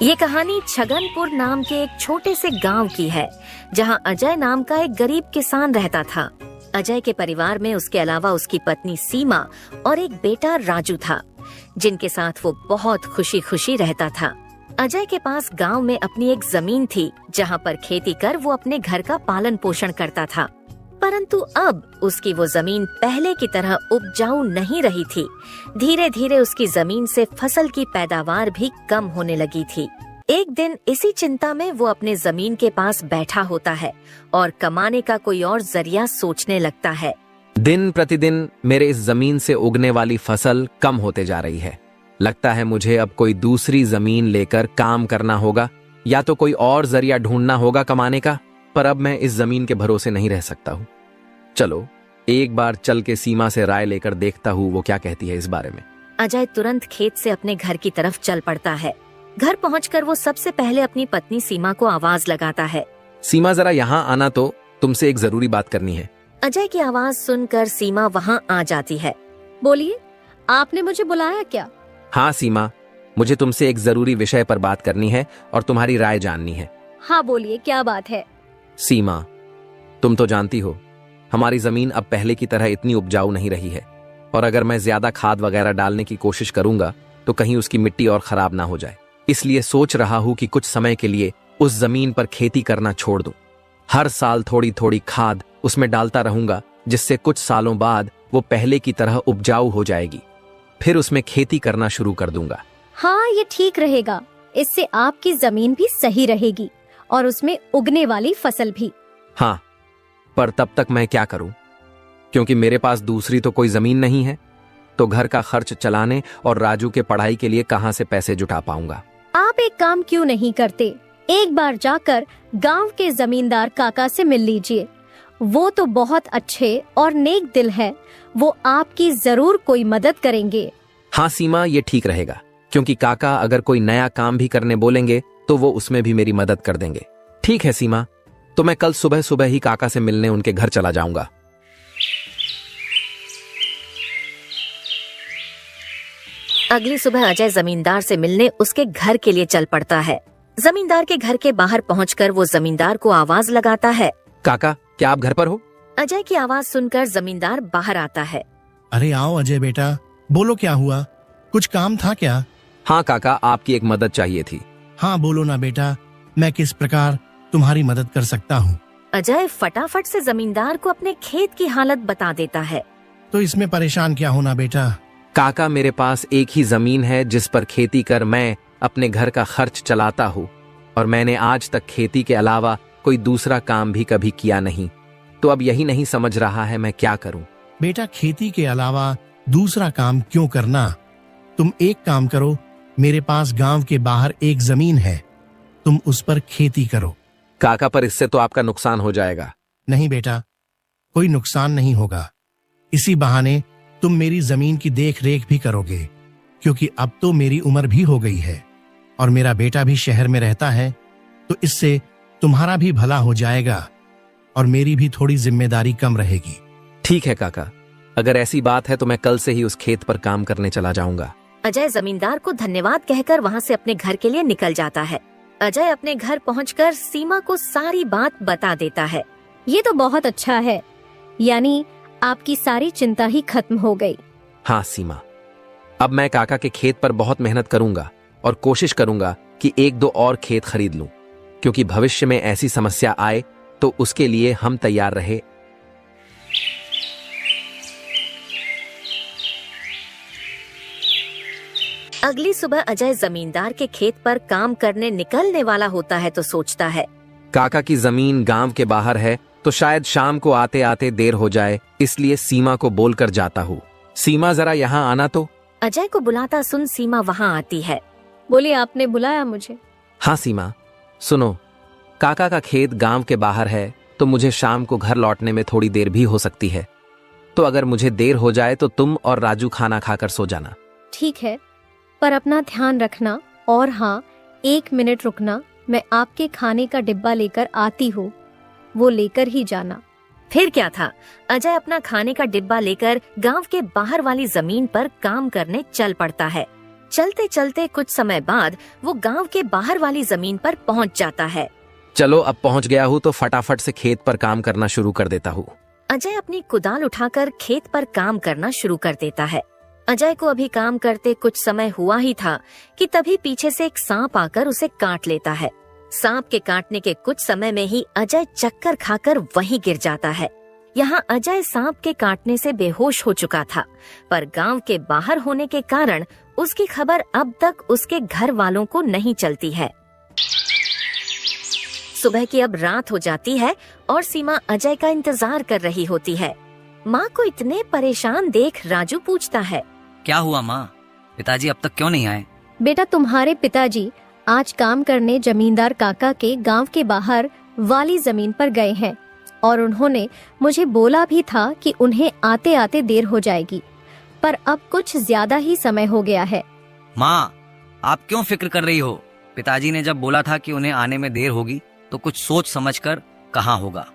ये कहानी छगनपुर नाम के एक छोटे से गांव की है, जहां अजय नाम का एक गरीब किसान रहता था। अजय के परिवार में उसके अलावा उसकी पत्नी सीमा और एक बेटा राजू था, जिनके साथ वो बहुत खुशी खुशी रहता था। अजय के पास गांव में अपनी एक जमीन थी, जहां पर खेती कर वो अपने घर का पालन पोषण करता था। परंतु अब उसकी वो जमीन पहले की तरह उपजाऊ नहीं रही थी। धीरे धीरे उसकी जमीन से फसल की पैदावार भी कम होने लगी थी। एक दिन इसी चिंता में वो अपने जमीन के पास बैठा होता है और कमाने का कोई और जरिया सोचने लगता है। दिन प्रतिदिन मेरे इस जमीन से उगने वाली फसल कम होते जा रही है। लगता है मुझे अब कोई दूसरी जमीन लेकर काम करना होगा, या तो कोई और जरिया ढूंढना होगा कमाने का। पर अब मैं इस जमीन के भरोसे नहीं रह सकता हूँ। चलो एक बार चल के सीमा से राय लेकर देखता हूँ वो क्या कहती है इस बारे में। अजय तुरंत खेत से अपने घर की तरफ चल पड़ता है। घर पहुंचकर वो सबसे पहले अपनी पत्नी सीमा को आवाज लगाता है। सीमा जरा यहाँ आना, तो तुमसे एक जरूरी बात करनी है। अजय की आवाज सुनकर सीमा वहाँ आ जाती है। बोलिए, आपने मुझे बुलाया क्या? हाँ सीमा, मुझे तुमसे एक जरूरी विषय पर बात करनी है और तुम्हारी राय जाननी है। हाँ बोलिए, क्या बात है? सीमा, तुम तो जानती हो हमारी जमीन अब पहले की तरह इतनी उपजाऊ नहीं रही है, और अगर मैं ज्यादा खाद वगैरह डालने की कोशिश करूंगा तो कहीं उसकी मिट्टी और खराब ना हो जाए। इसलिए सोच रहा हूं कि कुछ समय के लिए उस जमीन पर खेती करना छोड़ दूं। हर साल थोड़ी थोड़ी खाद उसमें डालता रहूंगा, जिससे कुछ सालों बाद वो पहले की तरह उपजाऊ हो जाएगी। फिर उसमें खेती करना शुरू कर दूंगा। हाँ, ये ठीक रहेगा। इससे आपकी जमीन भी सही रहेगी और उसमें उगने वाली फसल भी। हाँ, पर तब तक मैं क्या करूं? क्योंकि मेरे पास दूसरी तो कोई जमीन नहीं है, तो घर का खर्च चलाने और राजू के पढ़ाई के लिए कहां से पैसे जुटा पाऊंगा। आप एक काम क्यों नहीं करते, एक बार जाकर गांव के जमींदार काका से मिल लीजिए। वो तो बहुत अच्छे और नेक दिल है, वो आपकी जरूर कोई मदद करेंगे। हाँ सीमा, ये ठीक रहेगा, क्योंकि काका अगर कोई नया काम भी करने बोलेंगे तो वो उसमें भी मेरी मदद कर देंगे। ठीक है सीमा, तो मैं कल सुबह सुबह ही काका से मिलने उनके घर चला जाऊंगा। अगली सुबह अजय जमींदार से मिलने उसके घर के लिए चल पड़ता है। जमींदार के घर के बाहर पहुंचकर वो जमींदार को आवाज लगाता है। काका, क्या आप घर पर हो? अजय की आवाज सुनकर जमींदार बाहर आता है। अरे आओ अजय बेटा, बोलो क्या हुआ, कुछ काम था क्या? हाँ काका, आपकी एक मदद चाहिए थी। हाँ बोलो ना बेटा, मैं किस प्रकार तुम्हारी मदद कर सकता हूँ? अजय फटाफट से जमींदार को अपने खेत की हालत बता देता है। तो इसमें परेशान क्या होना बेटा। काका, मेरे पास एक ही जमीन है जिस पर खेती कर मैं अपने घर का खर्च चलाता हूँ, और मैंने आज तक खेती के अलावा कोई दूसरा काम भी कभी किया नहीं। तो अब यही नहीं समझ रहा है मैं क्या करूँ। बेटा, खेती के अलावा दूसरा काम क्यों करना? तुम एक काम करो, मेरे पास गांव के बाहर एक जमीन है, तुम उस पर खेती करो। काका, पर इससे तो आपका नुकसान हो जाएगा। नहीं बेटा, कोई नुकसान नहीं होगा। इसी बहाने तुम मेरी जमीन की देख रेख भी करोगे, क्योंकि अब तो मेरी उम्र भी हो गई है और मेरा बेटा भी शहर में रहता है, तो इससे तुम्हारा भी भला हो जाएगा और मेरी भी थोड़ी जिम्मेदारी कम रहेगी। ठीक है काका, अगर ऐसी बात है तो मैं कल से ही उस खेत पर काम करने चला जाऊंगा। अजय जमींदार को धन्यवाद कहकर वहाँ से अपने घर के लिए निकल जाता है। अजय अपने घर पहुंचकर सीमा को सारी बात बता देता है। ये तो बहुत अच्छा है, यानी आपकी सारी चिंता ही खत्म हो गई। हाँ सीमा, अब मैं काका के खेत पर बहुत मेहनत करूंगा और कोशिश करूंगा कि एक दो और खेत खरीद लूं, क्योंकि भविष्य में ऐसी समस्या आए तो उसके लिए हम तैयार रहे। अगली सुबह अजय जमींदार के खेत पर काम करने निकलने वाला होता है तो सोचता है, काका की जमीन गांव के बाहर है, तो शायद शाम को आते आते देर हो जाए, इसलिए सीमा को बोलकर जाता हूँ। सीमा, जरा यहाँ आना तो। अजय को बुलाता सुन सीमा वहाँ आती है। बोलिए, आपने बुलाया मुझे? हाँ सीमा, सुनो, काका का खेत गांव के बाहर है, तो मुझे शाम को घर लौटने में थोड़ी देर भी हो सकती है। तो अगर मुझे देर हो जाए तो तुम और राजू खाना खाकर सो जाना। ठीक है, पर अपना ध्यान रखना। और हाँ, 1 मिनट रुकना, मैं आपके खाने का डिब्बा लेकर आती हूँ, वो लेकर ही जाना। फिर क्या था, अजय अपना खाने का डिब्बा लेकर गांव के बाहर वाली जमीन पर काम करने चल पड़ता है। चलते चलते कुछ समय बाद वो गांव के बाहर वाली जमीन पर पहुंच जाता है। चलो अब पहुंच गया हूँ तो फटाफट से खेत पर काम करना शुरू कर देता हूँ। अजय अपनी कुदाल उठाकर खेत पर काम करना शुरू कर देता है। अजय को अभी काम करते कुछ समय हुआ ही था कि तभी पीछे से एक सांप आकर उसे काट लेता है। सांप के काटने के कुछ समय में ही अजय चक्कर खाकर वहीं गिर जाता है। यहाँ अजय सांप के काटने से बेहोश हो चुका था, पर गांव के बाहर होने के कारण उसकी खबर अब तक उसके घर वालों को नहीं चलती है। सुबह की अब रात हो जाती है और सीमा अजय का इंतजार कर रही होती है। माँ को इतने परेशान देख राजू पूछता है, क्या हुआ माँ, पिताजी अब तक क्यों नहीं आए? बेटा, तुम्हारे पिताजी आज काम करने जमींदार काका के गांव के बाहर वाली जमीन पर गए हैं और उन्होंने मुझे बोला भी था कि उन्हें आते आते देर हो जाएगी, पर अब कुछ ज्यादा ही समय हो गया है। माँ, आप क्यों फिक्र कर रही हो? पिताजी ने जब बोला था कि उन्हें आने में देर होगी तो कुछ सोच समझकर कहा होगा।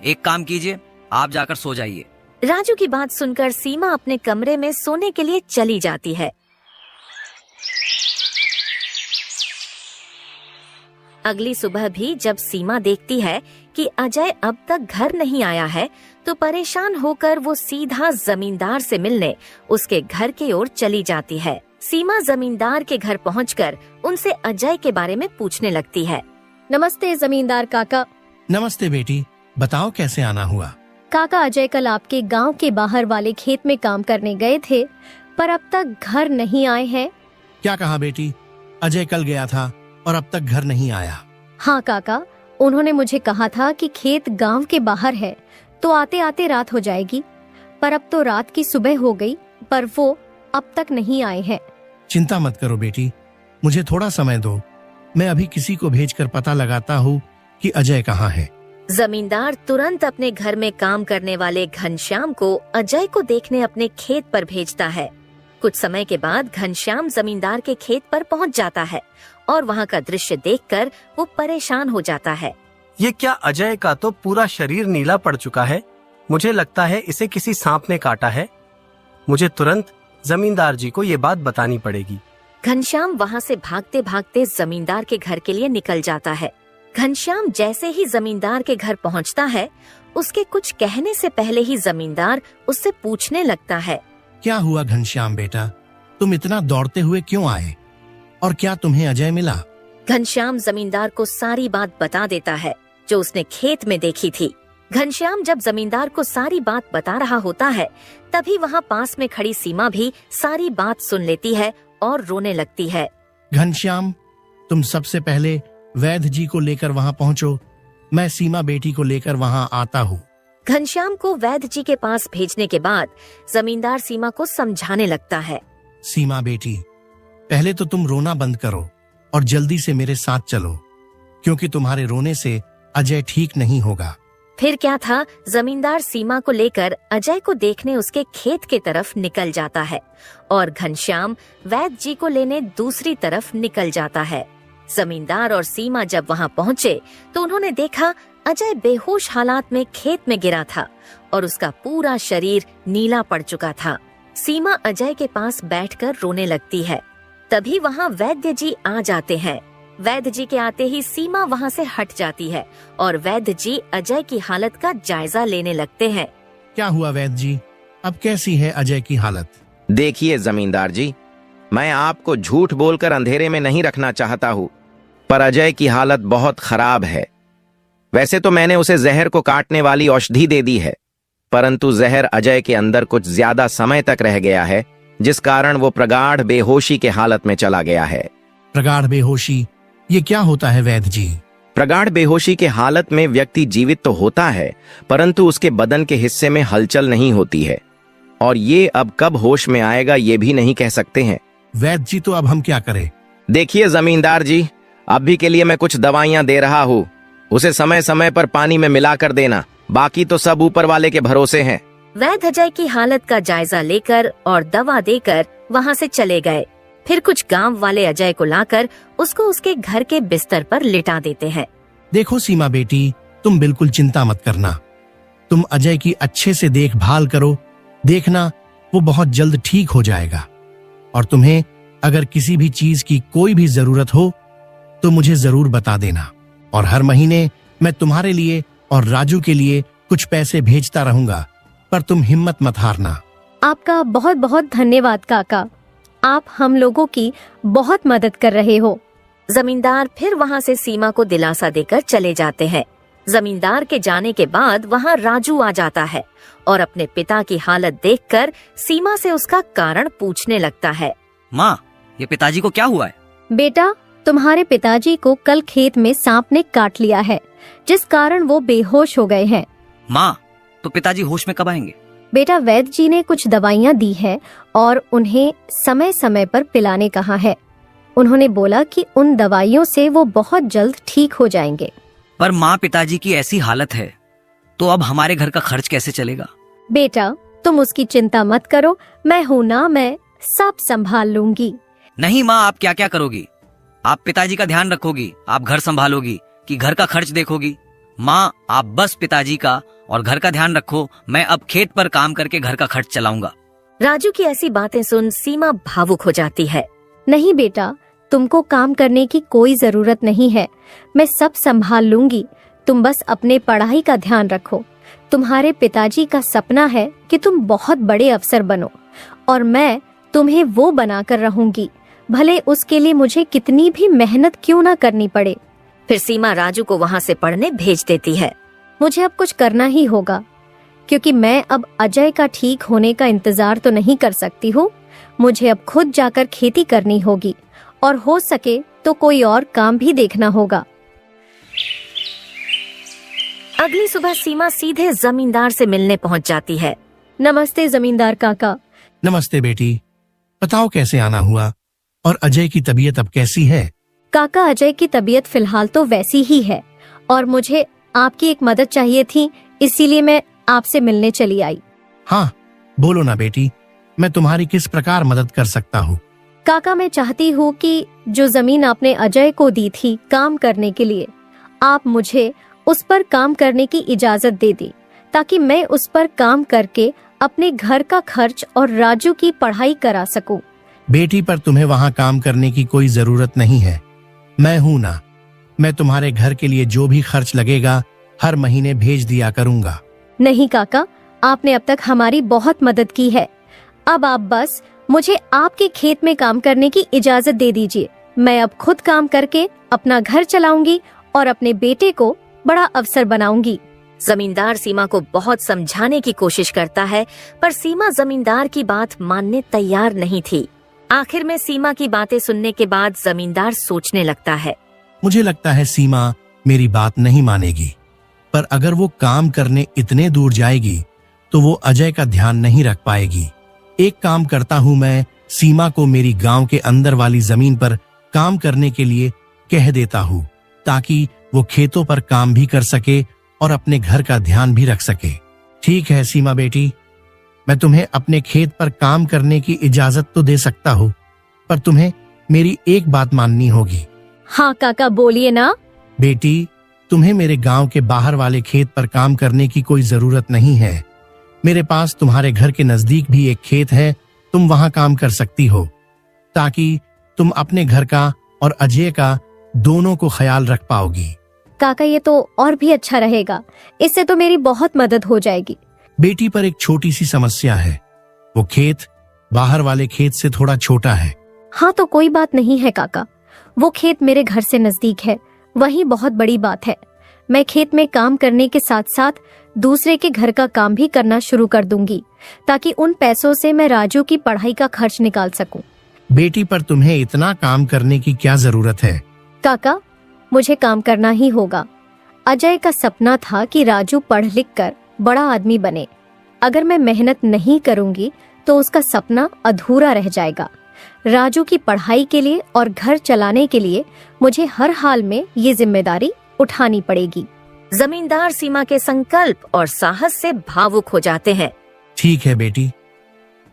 एक काम कीजिए, आप जाकर सो जाइए। राजू की बात सुनकर सीमा अपने कमरे में सोने के लिए चली जाती है। अगली सुबह भी जब सीमा देखती है कि अजय अब तक घर नहीं आया है, तो परेशान होकर वो सीधा जमींदार से मिलने उसके घर की ओर चली जाती है। सीमा जमींदार के घर पहुंचकर उनसे अजय के बारे में पूछने लगती है। नमस्ते जमींदार काका। नमस्ते बेटी, बताओ कैसे आना हुआ? काका, अजय कल आपके गांव के बाहर वाले खेत में काम करने गए थे, पर अब तक घर नहीं आए हैं। क्या कहा बेटी? अजय कल गया था और अब तक घर नहीं आया? हाँ काका, उन्होंने मुझे कहा था कि खेत गांव के बाहर है तो आते आते रात हो जाएगी, पर अब तो रात की सुबह हो गई, पर वो अब तक नहीं आए हैं। चिंता मत करो बेटी, मुझे थोड़ा समय दो, मैं अभी किसी को भेजकर पता लगाता हूँ कि अजय कहाँ है। जमींदार तुरंत अपने घर में काम करने वाले घनश्याम को अजय को देखने अपने खेत पर भेजता है। कुछ समय के बाद घनश्याम जमींदार के खेत पर पहुंच जाता है और वहां का दृश्य देखकर वो परेशान हो जाता है। ये क्या, अजय का तो पूरा शरीर नीला पड़ चुका है। मुझे लगता है इसे किसी सांप ने काटा है। मुझे तुरंत जमींदार जी को ये बात बतानी पड़ेगी। घनश्याम वहां से भागते भागते जमींदार के घर के लिए निकल जाता है। घनश्याम जैसे ही जमींदार के घर पहुंचता है, उसके कुछ कहने से पहले ही जमींदार उससे पूछने लगता है, क्या हुआ घनश्याम बेटा, तुम इतना दौड़ते हुए क्यों आए और क्या तुम्हें अजय मिला? घनश्याम जमींदार को सारी बात बता देता है जो उसने खेत में देखी थी। घनश्याम जब जमींदार को सारी बात बता रहा होता है, तभी वहाँ पास में खड़ी सीमा भी सारी बात सुन लेती है और रोने लगती है। घनश्याम, तुम सबसे पहले वैद्य जी को लेकर वहाँ पहुँचो, मैं सीमा बेटी को लेकर वहाँ आता हूँ। घनश्याम को वैद्य जी के पास भेजने के बाद जमींदार सीमा को समझाने लगता है। सीमा बेटी, पहले तो तुम रोना बंद करो और जल्दी से मेरे साथ चलो, क्योंकि तुम्हारे रोने से अजय ठीक नहीं होगा। फिर क्या था, जमींदार सीमा को लेकर अजय को देखने उसके खेत के तरफ निकल जाता है और घनश्याम वैद्य जी को लेने दूसरी तरफ निकल जाता है। जमींदार और सीमा जब वहां पहुंचे तो उन्होंने देखा अजय बेहोश हालात में खेत में गिरा था और उसका पूरा शरीर नीला पड़ चुका था। सीमा अजय के पास बैठकर रोने लगती है। तभी वहां वैद्य जी आ जाते हैं। वैद्य जी के आते ही सीमा वहां से हट जाती है और वैद्य जी अजय की हालत का जायजा लेने लगते हैं। क्या हुआ वैद्य जी, अब कैसी है अजय की हालत? देखिए जमींदार जी, मैं आपको झूठ बोलकर अंधेरे में नहीं रखना चाहता हूँ, पर अजय की हालत बहुत खराब है। वैसे तो मैंने उसे जहर को काटने वाली औषधि दे दी है, परंतु जहर अजय के अंदर कुछ ज्यादा समय तक रह गया है, जिस कारण वो प्रगाढ़ बेहोशी के हालत में चला गया है। प्रगाढ़ बेहोशी, ये क्या होता है वैद्य जी? प्रगाढ़ बेहोशी के हालत में व्यक्ति जीवित तो होता है, परंतु उसके बदन के हिस्से में हलचल नहीं होती है, और ये अब कब होश में आएगा ये भी नहीं कह सकते हैं। वैद्य जी, तो अब हम क्या करें? देखिए जमींदार जी, अभी के लिए मैं कुछ दवाइयां दे रहा हूँ, उसे समय समय पर पानी में मिलाकर देना, बाकी तो सब ऊपर वाले के भरोसे हैं। वैद्य अजय की हालत का जायजा लेकर और दवा देकर वहां से चले गए। फिर कुछ गांव वाले अजय को लाकर उसको उसके घर के बिस्तर पर लिटा देते हैं। देखो सीमा बेटी, तुम बिल्कुल चिंता मत करना, तुम अजय की अच्छे से देखभाल करो, देखना वो बहुत जल्द ठीक हो जाएगा और तुम्हें अगर किसी भी चीज की कोई भी जरूरत हो तो मुझे जरूर बता देना, और हर महीने मैं तुम्हारे लिए और राजू के लिए कुछ पैसे भेजता रहूंगा, पर तुम हिम्मत मत हारना। आपका बहुत बहुत धन्यवाद काका, आप हम लोगों की बहुत मदद कर रहे हो। जमींदार फिर वहाँ से सीमा को दिलासा देकर चले जाते हैं। जमींदार के जाने के बाद वहाँ राजू आ जाता है और अपने पिता की हालत देखकर सीमा से उसका कारण पूछने लगता है। माँ, ये पिताजी को क्या हुआ है? बेटा, तुम्हारे पिताजी को कल खेत में सांप ने काट लिया है, जिस कारण वो बेहोश हो गए हैं। माँ, तो पिताजी होश में कब आएंगे? बेटा, वैद्य जी ने कुछ दवाइयाँ दी है और उन्हें समय समय पर पिलाने कहा है। उन्होंने बोला कि उन दवाइयों से वो बहुत जल्द ठीक हो जाएंगे। पर माँ, पिताजी की ऐसी हालत है तो अब हमारे घर का खर्च कैसे चलेगा? बेटा, तुम उसकी चिंता मत करो, मैं हूँ ना, मैं सब संभाल लूंगी। नहीं माँ, आप क्या क्या करोगी? आप पिताजी का ध्यान रखोगी, आप घर संभालोगी कि घर का खर्च देखोगी? माँ, आप बस पिताजी का और घर का ध्यान रखो, मैं अब खेत पर काम करके घर का खर्च चलाऊंगा। राजू की ऐसी बातें सुन सीमा भावुक हो जाती है। नहीं बेटा, तुमको काम करने की कोई जरूरत नहीं है, मैं सब संभाल लूंगी। तुम बस अपने पढ़ाई का ध्यान रखो। तुम्हारे पिताजी का सपना है कि तुम बहुत बड़े अफसर बनो, और मैं तुम्हें वो बनाकर रहूंगी, भले उसके लिए मुझे कितनी भी मेहनत क्यों ना करनी पड़े। फिर सीमा राजू को वहाँ से पढ़ने भेज देती है। मुझे अब कुछ करना ही होगा, क्योंकि मैं अब अजय का ठीक होने का इंतजार तो नहीं कर सकती हूँ। मुझे अब खुद जाकर खेती करनी होगी, और हो सके तो कोई और काम भी देखना होगा। अगली सुबह सीमा सीधे जमींदार से मिलने पहुँच जाती है। नमस्ते जमींदार काका। नमस्ते बेटी, बताओ कैसे आना हुआ, और अजय की तबीयत अब कैसी है? काका, अजय की तबीयत फिलहाल तो वैसी ही है, और मुझे आपकी एक मदद चाहिए थी, इसीलिए मैं आपसे मिलने चली आई। हाँ, बोलो ना बेटी, मैं तुम्हारी किस प्रकार मदद कर सकता हूँ? काका, मैं चाहती हूँ कि जो जमीन आपने अजय को दी थी काम करने के लिए, आप मुझे उस पर काम करने की इजाजत दे दी, ताकि मैं उस पर काम करके अपने घर का खर्च और राजू की पढ़ाई करा सकूं। बेटी, पर तुम्हें वहाँ काम करने की कोई जरूरत नहीं है, मैं हूँ ना। मैं तुम्हारे घर के लिए जो भी खर्च लगेगा हर महीने भेज दिया करूँगा। नहीं काका, आपने अब तक हमारी बहुत मदद की है। अब आप बस मुझे आपके खेत में काम करने की इजाजत दे दीजिए। मैं अब खुद काम करके अपना घर चलाऊंगी और अपने बेटे को बड़ा अफसर बनाऊंगी। जमींदार सीमा को बहुत समझाने की कोशिश करता है, पर सीमा जमींदार की बात मानने तैयार नहीं थी। आखिर में सीमा की बातें सुनने के बाद जमींदार सोचने लगता है। मुझे लगता है सीमा मेरी बात नहीं मानेगी, पर अगर वो काम करने इतने दूर जाएगी तो वो अजय का ध्यान नहीं रख पाएगी। एक काम करता हूँ, मैं सीमा को मेरी गांव के अंदर वाली जमीन पर काम करने के लिए कह देता हूँ, ताकि वो खेतों पर काम भी कर सके और अपने घर का ध्यान भी रख सके। ठीक है सीमा बेटी, मैं तुम्हें अपने खेत पर काम करने की इजाजत तो दे सकता हूँ, पर तुम्हें मेरी एक बात माननी होगी। हाँ काका, बोलिए ना। बेटी, तुम्हें मेरे गांव के बाहर वाले खेत पर काम करने की कोई जरूरत नहीं है। मेरे पास तुम्हारे घर के नजदीक भी एक खेत है, तुम वहां काम कर सकती हो, ताकि तुम अपने घर का और अजय का दोनों को ख्याल रख पाओगी। काका, ये तो और भी अच्छा रहेगा, इससे तो मेरी बहुत मदद हो जाएगी। बेटी, पर एक छोटी सी समस्या है, वो खेत बाहर वाले खेत से थोड़ा छोटा है। हाँ तो कोई बात नहीं है काका, वो खेत मेरे घर से नजदीक है, वही बहुत बड़ी बात है। मैं खेत में काम करने के साथ साथ दूसरे के घर का काम भी करना शुरू कर दूंगी, ताकि उन पैसों से मैं राजू की पढ़ाई का खर्च निकाल सकूं। बेटी, पर तुम्हें इतना काम करने की क्या जरूरत है? काका, मुझे काम करना ही होगा। अजय का सपना था कि राजू पढ़ लिख कर बड़ा आदमी बने। अगर मैं मेहनत नहीं करूंगी तो उसका सपना अधूरा रह जाएगा। राजू की पढ़ाई के लिए और घर चलाने के लिए मुझे हर हाल में ये जिम्मेदारी उठानी पड़ेगी। जमींदार सीमा के संकल्प और साहस से भावुक हो जाते हैं। ठीक है बेटी,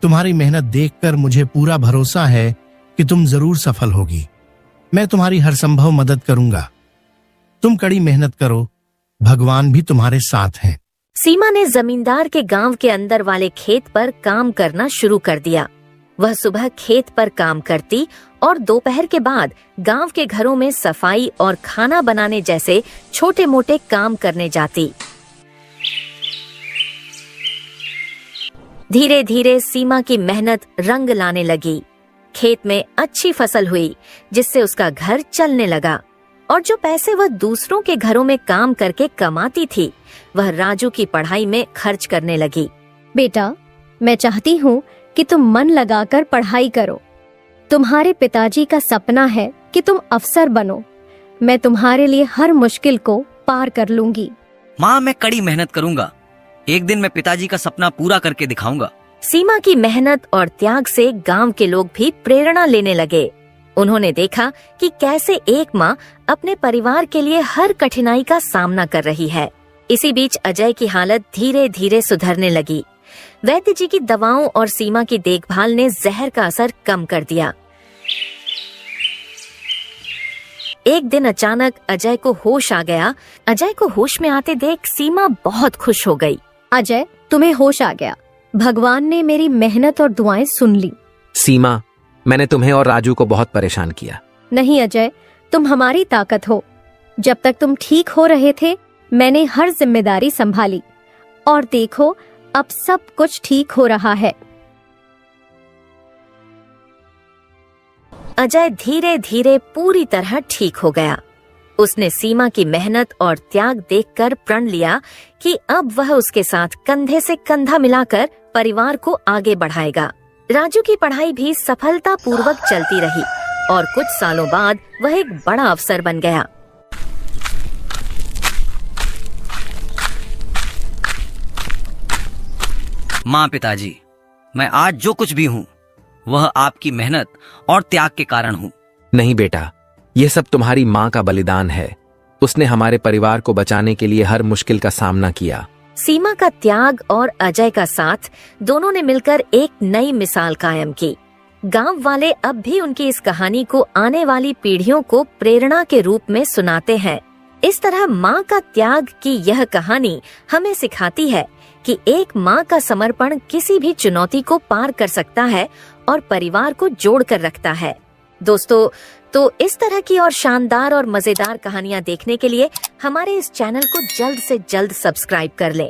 तुम्हारी मेहनत देखकर मुझे पूरा भरोसा है कि तुम जरूर सफल होगी। मैं तुम्हारी हर संभव मदद करूंगा। तुम कड़ी मेहनत करो, भगवान भी तुम्हारे साथ हैं। सीमा ने जमींदार के गांव के अंदर वाले खेत पर काम करना शुरू कर दिया। वह सुबह खेत पर काम करती और दोपहर के बाद गांव के घरों में सफाई और खाना बनाने जैसे छोटे मोटे काम करने जाती। धीरे धीरे सीमा की मेहनत रंग लाने लगी। खेत में अच्छी फसल हुई, जिससे उसका घर चलने लगा और जो पैसे वह दूसरों के घरों में काम करके कमाती थी, वह राजू की पढ़ाई में खर्च करने लगी। बेटा, मैं चाहती हूँ कि तुम मन लगाकर पढ़ाई करो। तुम्हारे पिताजी का सपना है कि तुम अफसर बनो। मैं तुम्हारे लिए हर मुश्किल को पार कर लूंगी। माँ, मैं कड़ी मेहनत करूंगा। एक दिन मैं पिताजी का सपना पूरा करके दिखाऊंगा। सीमा की मेहनत और त्याग से गांव के लोग भी प्रेरणा लेने लगे। उन्होंने देखा कि कैसे एक माँ अपने परिवार के लिए हर कठिनाई का सामना कर रही है। इसी बीच अजय की हालत धीरे धीरे सुधरने लगी। वैद्य जी की दवाओं और सीमा की देखभाल ने जहर का असर कम कर दिया। एक दिन अचानक अजय को होश आ गया। अजय को होश में आते देख सीमा बहुत खुश हो गई। अजय, तुम्हें होश आ गया। भगवान ने मेरी मेहनत और दुआएं सुन ली। सीमा, मैंने तुम्हें और राजू को बहुत परेशान किया। नहीं अजय, तुम हमारी ताकत हो। जब तक तुम ठीक हो रहे थे, मैंने हर जिम्मेदारी संभाली और देखो, अब सब कुछ ठीक हो रहा है। अजय धीरे धीरे पूरी तरह ठीक हो गया। उसने सीमा की मेहनत और त्याग देखकर प्रण लिया कि अब वह उसके साथ कंधे से कंधा मिलाकर परिवार को आगे बढ़ाएगा। राजू की पढ़ाई भी सफलतापूर्वक चलती रही और कुछ सालों बाद वह एक बड़ा अफसर बन गया। माँ, पिताजी, मैं आज जो कुछ भी हूँ वह आपकी मेहनत और त्याग के कारण हूँ। नहीं बेटा, यह सब तुम्हारी माँ का बलिदान है। उसने हमारे परिवार को बचाने के लिए हर मुश्किल का सामना किया। सीमा का त्याग और अजय का साथ, दोनों ने मिलकर एक नई मिसाल कायम की। गांव वाले अब भी उनकी इस कहानी को आने वाली पीढ़ियों को प्रेरणा के रूप में सुनाते हैं। इस तरह माँ का त्याग की यह कहानी हमें सिखाती है कि एक माँ का समर्पण किसी भी चुनौती को पार कर सकता है और परिवार को जोड़ कर रखता है। दोस्तों, तो इस तरह की और शानदार और मजेदार कहानियाँ देखने के लिए हमारे इस चैनल को जल्द से जल्द सब्सक्राइब कर लें।